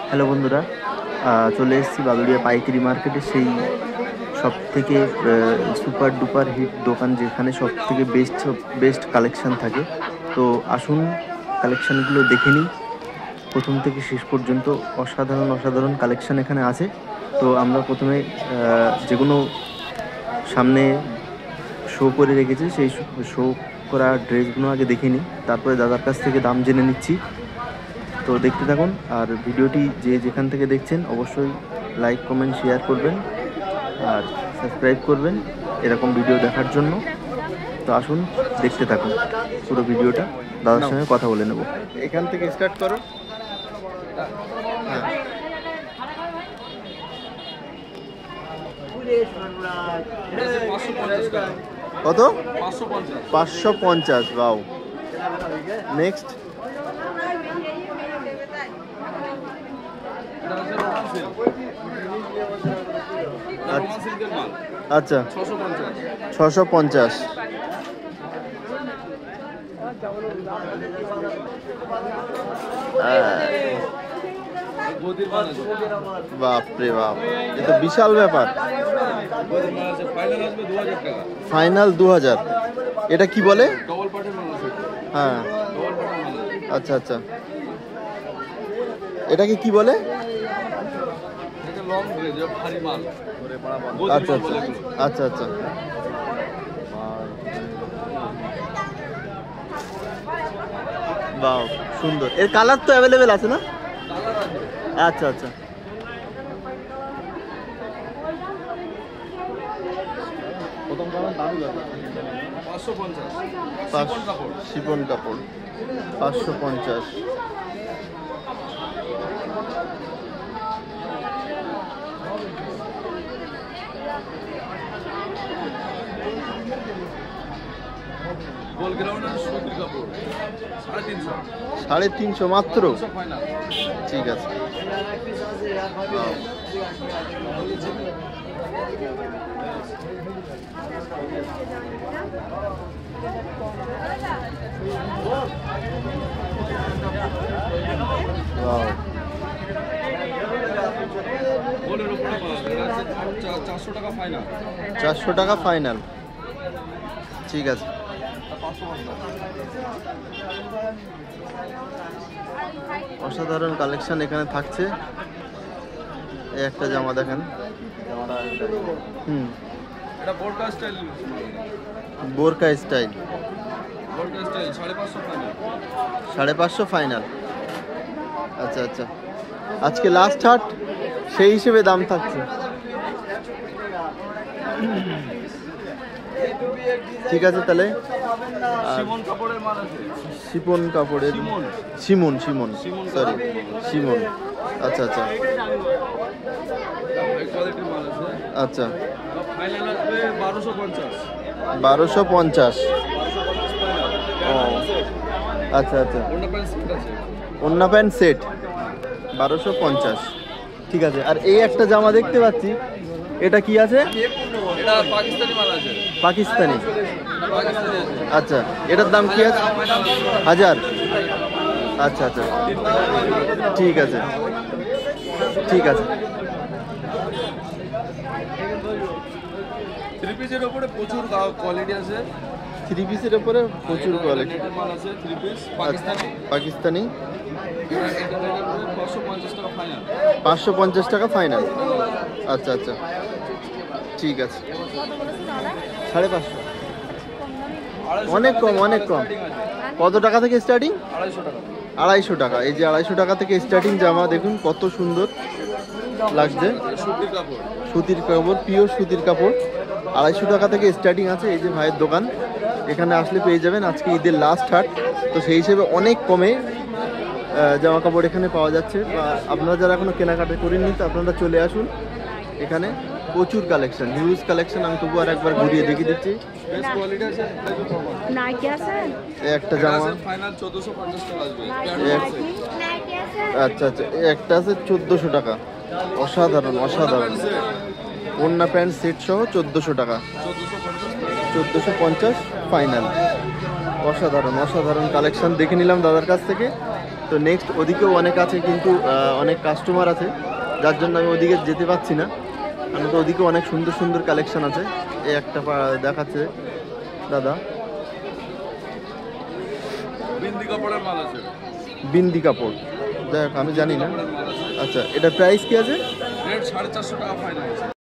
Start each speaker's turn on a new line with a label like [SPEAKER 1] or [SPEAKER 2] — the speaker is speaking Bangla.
[SPEAKER 1] হ্যালো বন্ধুরা, চলে এসেছি বাদুড়িয়া পাইকারি মার্কেটে, সেই সব থেকে সুপার ডুপার হিট দোকান, যেখানে সব থেকে বেস্ট কালেকশান থাকে। তো আসুন কালেকশানগুলো দেখে নিই প্রথম থেকে শেষ পর্যন্ত। অসাধারণ অসাধারণ কালেকশান এখানে আছে। তো আমরা প্রথমে যেগুলো সামনে শো করে রেখেছি সেই শো করা ড্রেসগুলো আগে দেখে নিই, তারপরে দাদার কাছ থেকে দাম জেনে নিচ্ছি। তো দেখতে থাকুন, আর ভিডিওটি যে যেখান থেকে দেখছেন অবশ্যই লাইক কমেন্ট শেয়ার করবেন আর সাবস্ক্রাইব করবেন এরকম ভিডিও দেখার জন্য। তো আসুন দেখতে থাকুন পুরো ভিডিওটা, দাদার সঙ্গে কথা বলে নেব।
[SPEAKER 2] এখান থেকে স্টার্ট করো। কত? 550। বাউ। নেক্সট। আচ্ছা, 650। বাপরে বাপ, এ তো বিশাল ব্যাপার। ফাইনাল 2000। এটা কি বলে? হ্যাঁ, আচ্ছা আচ্ছা, এটাকে কি বলে? আচ্ছা আচ্ছা আচ্ছা আচ্ছা। বাহ, সুন্দর। এর কালার তো অ্যাভেলেবেল আছে না? আচ্ছা আচ্ছা। প্রথম কালার দারুণ আছে। 550 শিফন কাপড় 550। সাড়ে 350 মাত্র? ঠিক আছে। চারশো টাকা ফাইনাল। ঠিক আছে। অসাধারণ কালেকশন এখানে থাকছে। এই একটা জামা দেখেন।
[SPEAKER 3] এটা বোরকা স্টাইল।
[SPEAKER 2] বোরকা স্টাইল 550 ফাইনাল। আচ্ছা আচ্ছা, আজকে লাস্ট হাট, সেই হিসেবে দাম থাকছে। ঠিক আছে তাহলে।
[SPEAKER 3] শিমন কাপড়ের মাল আছে।
[SPEAKER 2] শিপন কাপড়ের শিমন সরি শিমন। আচ্ছা আচ্ছা আচ্ছা।
[SPEAKER 3] ফাইনাল আসবে 1250।
[SPEAKER 2] 1250। আচ্ছা আচ্ছা, ওন্না প্যান্ট সেট 1250। ঠিক আছে। আর এই একটা জামা দেখতে পাচ্ছি, এটা কি আছে?
[SPEAKER 3] এটা পাকিস্তানি মাল আছে।
[SPEAKER 2] পাকিস্তানি। আচ্ছা, এটার দাম কি আছে? 1000। আচ্ছা আচ্ছা, ঠিক আছে ঠিক আছে।
[SPEAKER 3] থ্রি পিসের উপরে প্রচুর কোয়ালিটি আছে।
[SPEAKER 2] থ্রি পিসের উপরে প্রচুর কোয়ালিটি
[SPEAKER 3] মাল আছে। Three piece Pakistani.
[SPEAKER 2] পাকিস্তানি
[SPEAKER 3] 550 টাকা ফাইনাল।
[SPEAKER 2] 550 টাকা ফাইনাল। আচ্ছা আচ্ছা, ঠিক আছে। 550। অনেক কম, অনেক কম। কত টাকা থেকে স্টার্টিং?
[SPEAKER 3] 250 টাকা।
[SPEAKER 2] 250 টাকা। এই যে 250 টাকা থেকে স্টার্টিং জামা, দেখুন কত সুন্দর লাগছে।
[SPEAKER 3] সুতির কাপড়,
[SPEAKER 2] সুতির কাপড়, পিওর সুতির কাপড়। 250 টাকা থেকে স্টার্টিং আছে। এই যে ভাইয়ের দোকান, এখানে আসলে পেয়ে যাবেন। আজকে ঈদের লাস্ট হাট, তো সেই হিসেবে অনেক কমে জামা কাপড় এখানে পাওয়া যাচ্ছে। বা আপনারা যারা এখনো কেনাকাটা করেননি, তো আপনারা চলে আসুন। এখানে প্রচুর কালেকশন, হিউজ কালেকশন। আমি তবু আর একবার ঘুরিয়ে দেখিয়ে দিচ্ছি।
[SPEAKER 3] বেস্ট কোয়ালিটি আছে।
[SPEAKER 4] নাইকি আছে?
[SPEAKER 2] এই একটা জামা
[SPEAKER 3] ফাইনাল 1450 টাকা আসবে।
[SPEAKER 4] নাইকি আছে?
[SPEAKER 2] আচ্ছা আচ্ছা, এই একটা আছে 1400 টাকা। অসাধারণ অসাধারণ। ওন্না প্যান্ট সেট সহ 1400 টাকা। 1450 ফাইনাল। অসাধারণ অসাধারণ কালেকশন দেখে নিলাম দাদার কাছ থেকে। তো নেক্সট ওদিকেও অনেক আছে, কিন্তু অনেক কাস্টমার আছে, যার জন্য আমি ওদিকে যেতে পারছি না। কারণ তো ওদিকে অনেক সুন্দর সুন্দর কালেকশন আছে। এই একটা দেখাচ্ছে দাদা,
[SPEAKER 3] বিন্দি কাপড়ের মাল আছে।
[SPEAKER 2] বিন্দি কাপড়, দেখ আমি জানি না। আচ্ছা, এটা প্রাইস কি আছে?
[SPEAKER 3] রেট 450 টাকা ফাইনাল আছে।